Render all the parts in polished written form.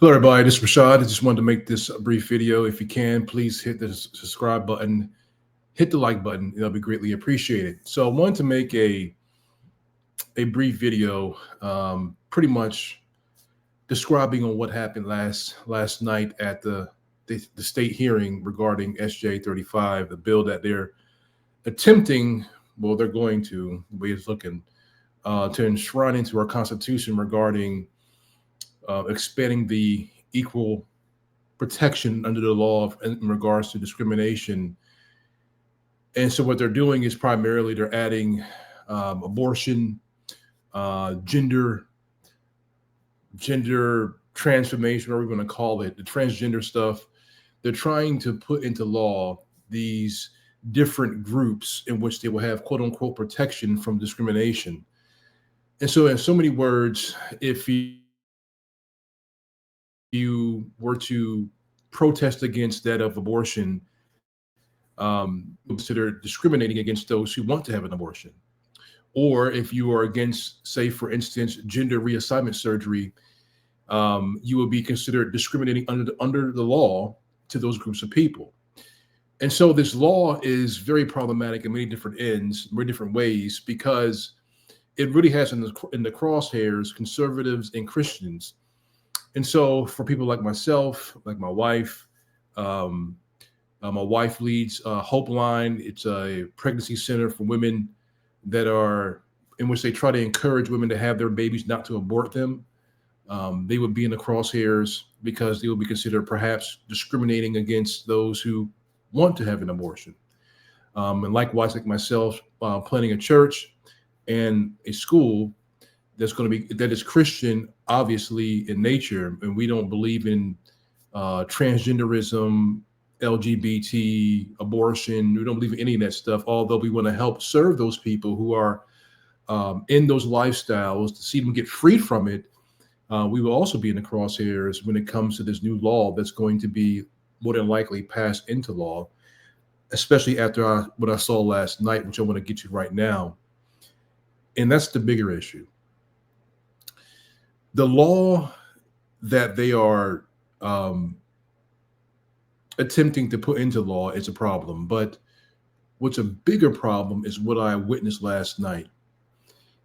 Hello, everybody. This is Rashad. I just wanted to make this a brief video. If you can, please hit the subscribe button, hit the like button. It'll be greatly appreciated. So I wanted to make a brief video, pretty much describing on what happened last night at the state hearing regarding SJ 35, the bill that they're attempting. Well, they're going to the way it's looking to enshrine into our Constitution regarding expanding the equal protection under the law in regards to discrimination. And so what they're doing is primarily they're adding abortion, gender transformation, or we're going to call it the transgender stuff. They're trying to put into law these different groups in which they will have quote unquote protection from discrimination. And so, in so many words, if you were to protest against that of abortion, consider discriminating against those who want to have an abortion. Or if you are against, say, for instance, gender reassignment surgery, you will be considered discriminating under the law to those groups of people. And so this law is very problematic in many different ends, many different ways, because it really has in the crosshairs conservatives and Christians. And so for people like myself, like my wife leads Hope Line. It's a pregnancy center for women that are in which they try to encourage women to have their babies, not to abort them. They would be in the crosshairs because they would be considered perhaps discriminating against those who want to have an abortion. And likewise, like myself, planning a church and a school that is Christian, obviously in nature, and we don't believe in transgenderism, LGBT, abortion. We don't believe in any of that stuff. Although we want to help serve those people who are in those lifestyles to see them get freed from it. We will also be in the crosshairs when it comes to this new law that's going to be more than likely passed into law, especially after what I saw last night, which I want to get to right now. And that's the bigger issue. The law that they are attempting to put into law is a problem, but what's a bigger problem is what I witnessed last night.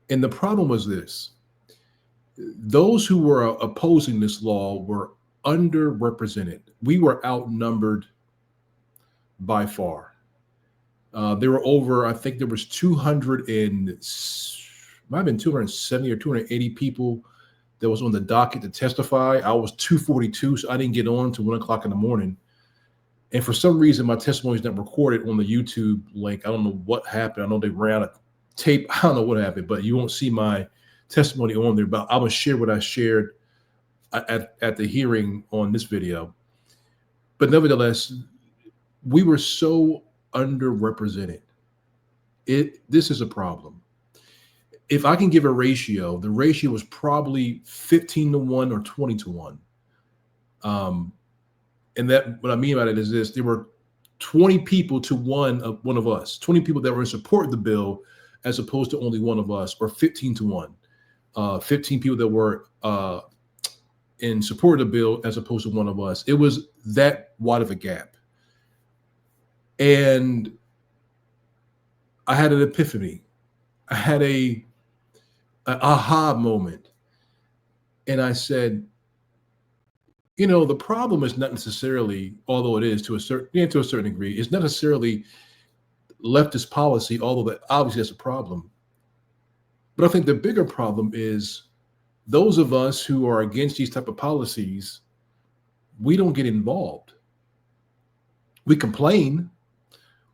And the problem was this: those who were opposing this law were underrepresented. We were outnumbered by far. There were over, I think there was 270 or 280 people that was on the docket to testify. I was 242, so I didn't get on till 1 o'clock in the morning. And for some reason, my testimony is not recorded on the YouTube link. I don't know what happened. I know they ran a tape. I don't know what happened, but you won't see my testimony on there. But I'm going to share what I shared at the hearing on this video. But nevertheless, we were so underrepresented. This is a problem. If I can give a ratio, the ratio was probably 15-1 or 20-1. And that, what I mean by it is this: there were 20 people to one of us, 20 people that were in support of the bill, as opposed to only one of us, or 15-1. 15 people that were in support of the bill as opposed to one of us. It was that wide of a gap. And I had an epiphany. I had an aha moment. And I said, the problem is not necessarily, although it is to a certain degree, it's not necessarily leftist policy, although that obviously that's a problem. But I think the bigger problem is those of us who are against these type of policies, we don't get involved. We complain.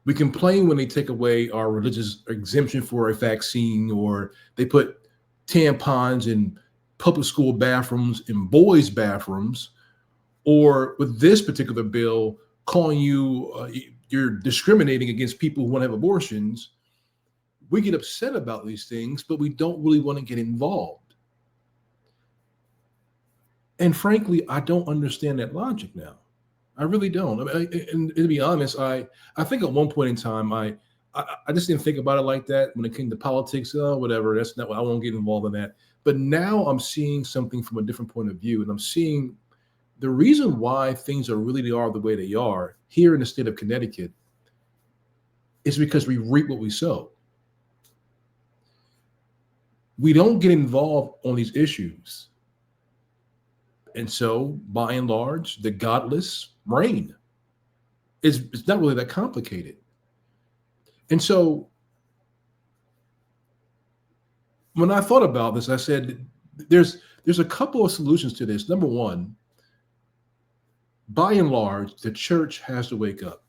We complain when they take away our religious exemption for a vaccine, or they put tampons in public school bathrooms, in boys' bathrooms, or with this particular bill, calling you, you're discriminating against people who want to have abortions. We get upset about these things, but we don't really want to get involved. And frankly, I don't understand that logic now. I really don't. I mean, and to be honest, I think at one point in time, I just didn't think about it like that when it came to politics. Oh, whatever, that's not what I won't get involved in that. But now I'm seeing something from a different point of view, and I'm seeing The reason why things are really are the way they are here in the state of Connecticut is because we reap what we sow. We don't get involved on these issues. And so, by and large, the godless reign. It's not really that complicated. And so, when I thought about this, I said, there's a couple of solutions to this. Number one, by and large, the church has to wake up.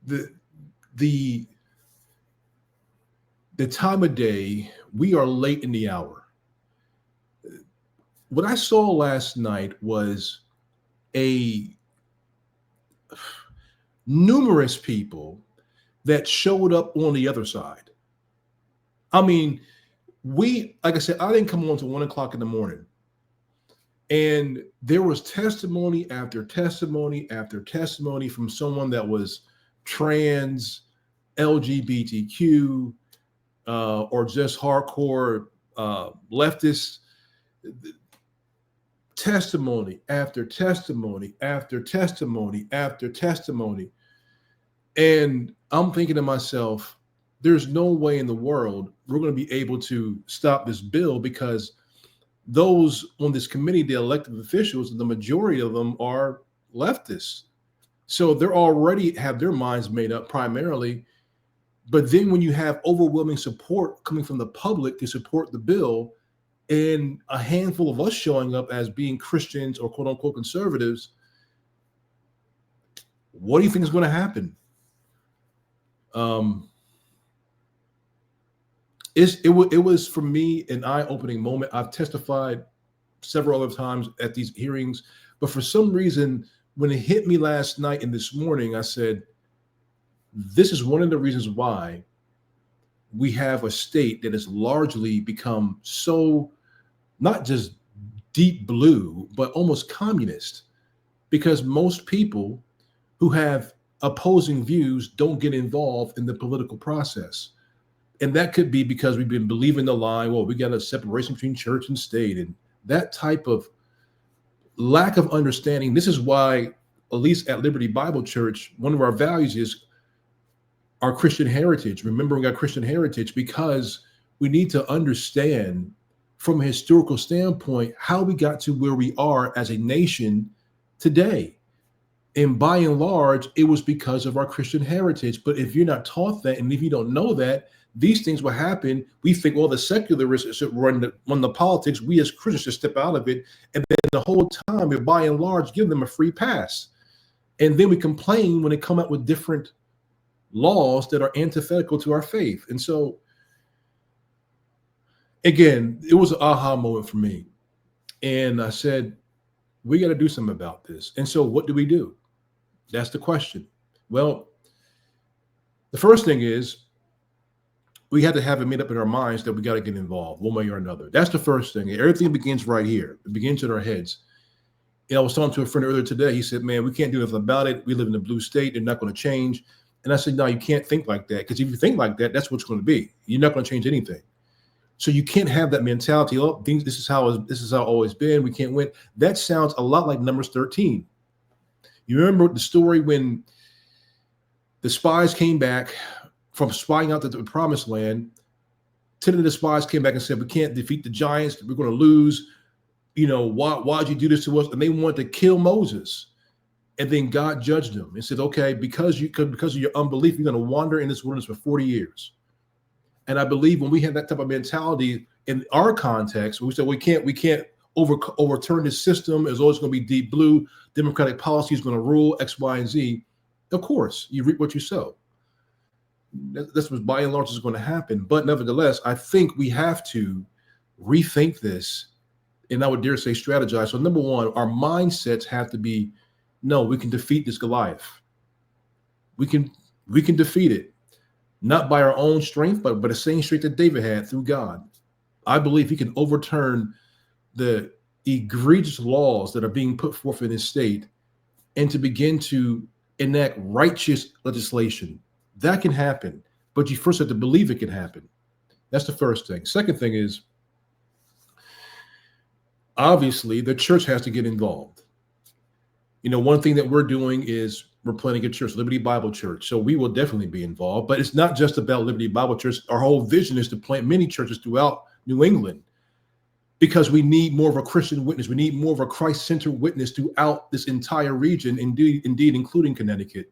The time of day, we are late in the hour. What I saw last night was numerous people that showed up on the other side. I mean, like I said, I didn't come on till 1 o'clock in the morning. And there was testimony after testimony after testimony from someone that was trans, LGBTQ, or just hardcore leftist. Testimony after testimony after testimony after testimony. And I'm thinking to myself, there's no way in the world we're going to be able to stop this bill, because those on this committee, the elected officials, the majority of them are leftists. So they're already have their minds made up primarily. But then when you have overwhelming support coming from the public to support the bill, and a handful of us showing up as being Christians or quote unquote conservatives, what do you think is going to happen? It was for me an eye-opening moment. I've testified several other times at these hearings, but for some reason, when it hit me last night and this morning, I said, this is one of the reasons why we have a state that has largely become so not just deep blue, but almost communist, because most people who have opposing views don't get involved in the political process. And that could be because we've been believing the lie, well, we got a separation between church and state, and that type of lack of understanding. This is why, at least at Liberty Bible Church, one of our values is our Christian heritage, remembering our Christian heritage, because we need to understand from a historical standpoint how we got to where we are as a nation today. And by and large, it was because of our Christian heritage. But if you're not taught that, and if you don't know that, these things will happen. We think, well, the secularists should run the politics. We as Christians should step out of it. And then the whole time, we by and large give them a free pass. And then we complain when they come out with different laws that are antithetical to our faith. And so, again, it was an aha moment for me. And I said, we got to do something about this. And so what do? That's the question. Well, the first thing is we had to have it made up in our minds that we got to get involved one way or another. That's the first thing. Everything begins right here. It begins in our heads. And I was talking to a friend earlier today. He said, man, we can't do nothing about it. We live in a blue state. They're not going to change. And I said, no, you can't think like that. Because if you think like that, that's what's going to be. You're not going to change anything. So you can't have that mentality. Oh, this is how it's always been. We can't win. That sounds a lot like Numbers 13. You remember the story when the spies came back from spying out the promised land. 10 of the spies came back and said, we can't defeat the giants. We're going to lose. You know, why'd you do this to us? And they wanted to kill Moses. And then God judged them and said, okay, because of your unbelief, you're going to wander in this wilderness for 40 years. And I believe when we have that type of mentality in our context, we say we can't overturn this system. It's always going to be deep blue. Democratic policy is going to rule X, Y, and Z. Of course, you reap what you sow. That's what by and large is going to happen. But nevertheless, I think we have to rethink this, and I would dare say strategize. So number one, our mindsets have to be, no, we can defeat this Goliath. We can defeat it. Not by our own strength, but the same strength that David had through God. I believe he can overturn the egregious laws that are being put forth in his state and to begin to enact righteous legislation. That can happen, but you first have to believe it can happen. That's the first thing. Second thing is, Obviously, the church has to get involved. One thing that we're doing is we're planning a church, Liberty Bible Church. So we will definitely be involved. But it's not just about Liberty Bible Church. Our whole vision is to plant many churches throughout New England, because we need more of a Christian witness. We need more of a Christ-centered witness throughout this entire region, indeed, including Connecticut.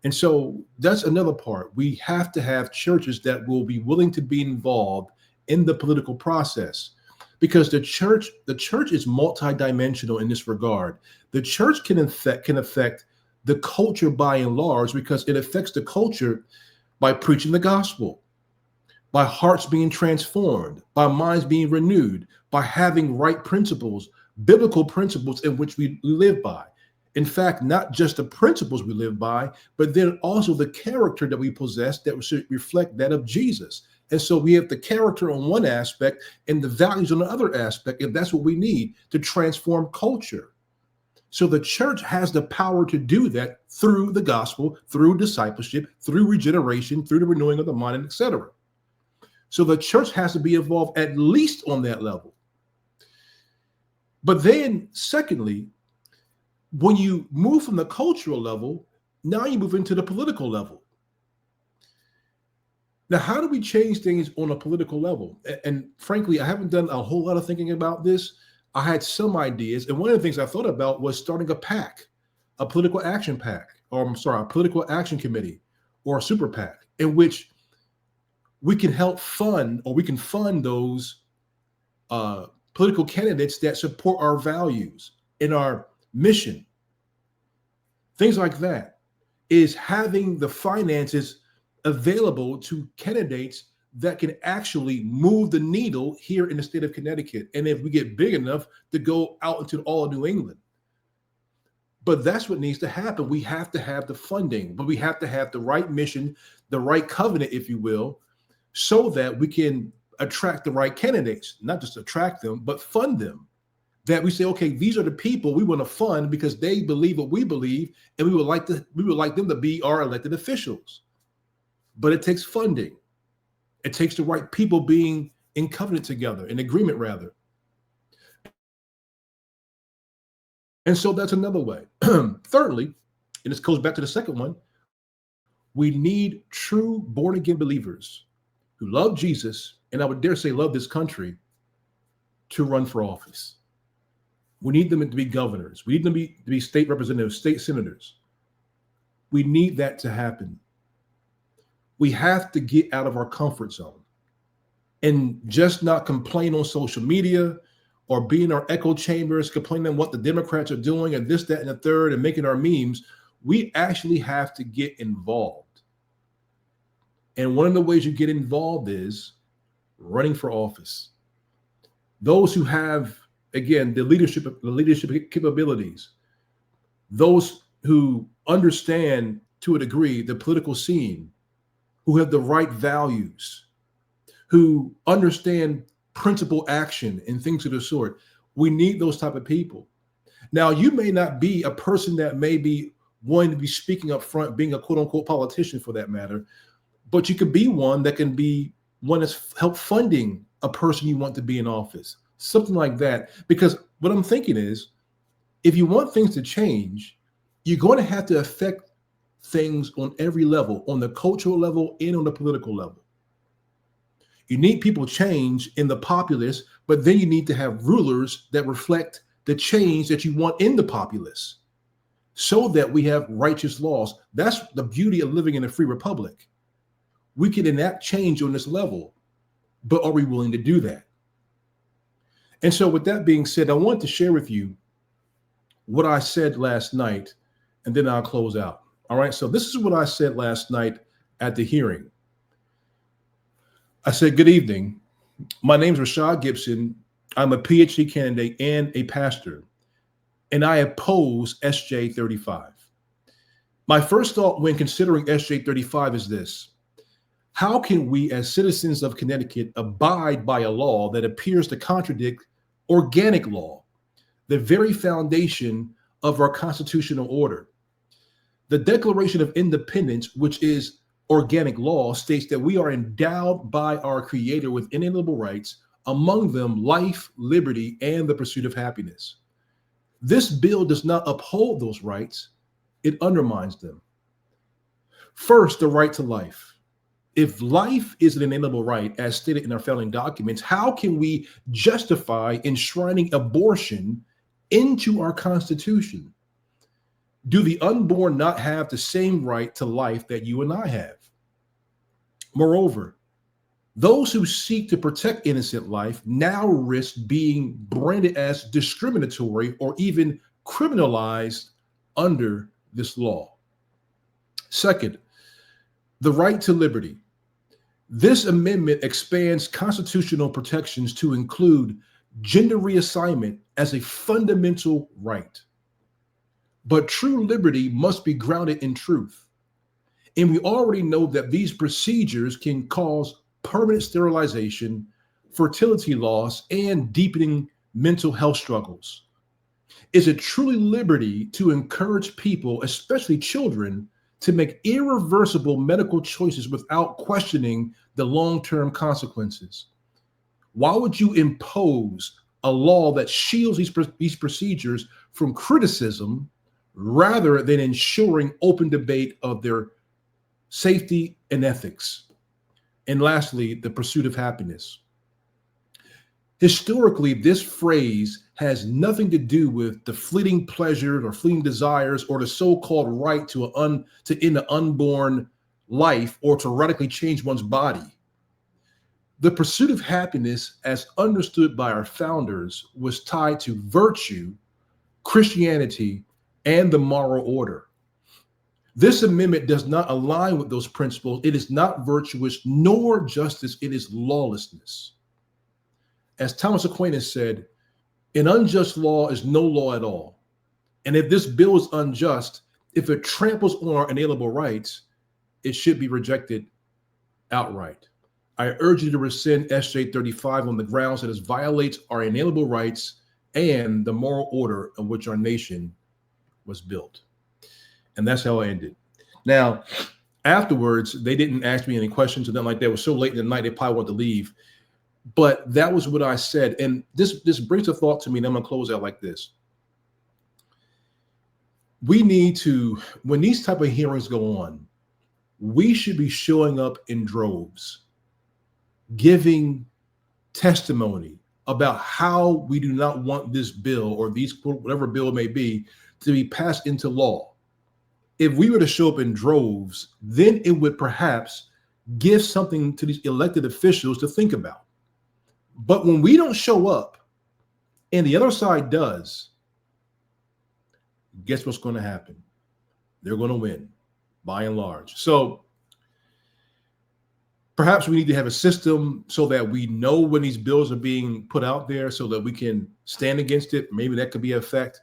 And so that's another part. We have to have churches that will be willing to be involved in the political process, because the church is multidimensional in this regard. The church can affect the culture by and large, because it affects the culture by preaching the gospel, by hearts being transformed, by minds being renewed, by having right principles, biblical principles in which we live by. In fact, not just the principles we live by, but then also the character that we possess that should reflect that of Jesus. And so we have the character on one aspect and the values on the other aspect, and that's what we need to transform culture. So the church has the power to do that through the gospel, through discipleship, through regeneration, through the renewing of the mind, etc. So the church has to be involved at least on that level. But then, secondly, when you move from the cultural level, now you move into the political level. Now, how do we change things on a political level? And frankly, I haven't done a whole lot of thinking about this. I had some ideas. And one of the things I thought about was starting a PAC, a political action PAC, or a political action committee, or a super PAC, in which we can help fund, or we can fund those political candidates that support our values and our mission. Things like that is having the finances available to candidates that can actually move the needle here in the state of Connecticut. And if we get big enough to go out into all of New England. But that's what needs to happen. We have to have the funding, but we have to have the right mission, the right covenant, if you will, so that we can attract the right candidates, not just attract them, but fund them. That we say, okay, these are the people we want to fund because they believe what we believe, and we would like them to be our elected officials. But it takes funding. It takes the right people being in covenant together, in agreement rather. And so that's another way. Thirdly, and this goes back to the second one, we need true born-again believers who love Jesus, and I would dare say love this country, to run for office. We need them to be governors. We need them to be state representatives, state senators. We need that to happen. We have to get out of our comfort zone and just not complain on social media or be in our echo chambers, complaining what the Democrats are doing and this, that, and the third, and making our memes. We actually have to get involved. And one of the ways you get involved is running for office. Those who have, again, the leadership capabilities, those who understand to a degree the political scene, who have the right values, who understand principled action and things of the sort. We need those type of people. Now, you may not be a person that may be wanting to be speaking up front, being a quote unquote politician for that matter, but you could be one that can be one that's help funding a person you want to be in office, something like that. Because what I'm thinking is, if you want things to change, you're going to have to affect things on every level, on the cultural level and on the political level. You need people change in the populace, but then you need to have rulers that reflect the change that you want in the populace so that we have righteous laws. That's the beauty of living in a free republic. We can enact change on this level, but are we willing to do that? And so with that being said, I want to share with you what I said last night, and then I'll close out. All right, so this is what I said last night at the hearing. I said, good evening. My name is Rashad Gibson. I'm a PhD candidate and a pastor, and I oppose SJ 35. My first thought when considering SJ 35 is this: how can we as citizens of Connecticut abide by a law that appears to contradict organic law, the very foundation of our constitutional order? The Declaration of Independence, which is organic law, states that we are endowed by our Creator with inalienable rights, among them life, liberty, and the pursuit of happiness. This bill does not uphold those rights, it undermines them. First, the right to life. If life is an inalienable right, as stated in our founding documents, how can we justify enshrining abortion into our Constitution? Do the unborn not have the same right to life that you and I have? Moreover, those who seek to protect innocent life now risk being branded as discriminatory or even criminalized under this law. Second, the right to liberty. This amendment expands constitutional protections to include gender reassignment as a fundamental right. But true liberty must be grounded in truth. And we already know that these procedures can cause permanent sterilization, fertility loss, and deepening mental health struggles. Is it truly liberty to encourage people, especially children, to make irreversible medical choices without questioning the long-term consequences? Why would you impose a law that shields these procedures from criticism rather than ensuring open debate of their safety and ethics? And lastly, the pursuit of happiness. Historically, this phrase has nothing to do with the fleeting pleasures or fleeting desires or the so-called right to end an unborn life or to radically change one's body. The pursuit of happiness, as understood by our founders, was tied to virtue, Christianity, and the moral order. This amendment does not align with those principles. It is not virtuous nor justice. It is lawlessness. As Thomas Aquinas said, an unjust law is no law at all. And if this bill is unjust, if it tramples on our inalienable rights, it should be rejected outright. I urge you to rescind SJ 35 on the grounds that it violates our inalienable rights and the moral order on which our nation was built. And that's how I ended. Now, afterwards, they didn't ask me any questions or nothing like that. It was so late in the night, they probably wanted to leave. But that was what I said. And this brings a thought to me, and I'm going to close out like this. We need to, when these type of hearings go on, we should be showing up in droves, giving testimony about how we do not want this bill or these, whatever bill it may be, to be passed into law. If we were to show up in droves, then it would perhaps give something to these elected officials to think about. But when we don't show up and the other side does, guess what's going to happen? They're going to win by and large. So perhaps we need to have a system so that we know when these bills are being put out there so that we can stand against it. Maybe that could be an effect.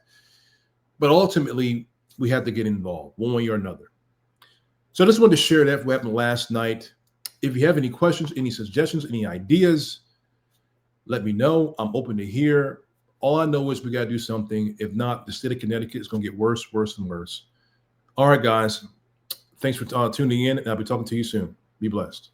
But ultimately, we have to get involved one way or another. So I just wanted to share that what happened last night. If you have any questions, any suggestions, any ideas, let me know. I'm open to hear. All I know is we got to do something. If not, the state of Connecticut is going to get worse, worse, and worse. All right, guys. Thanks for tuning in, and I'll be talking to you soon. Be blessed.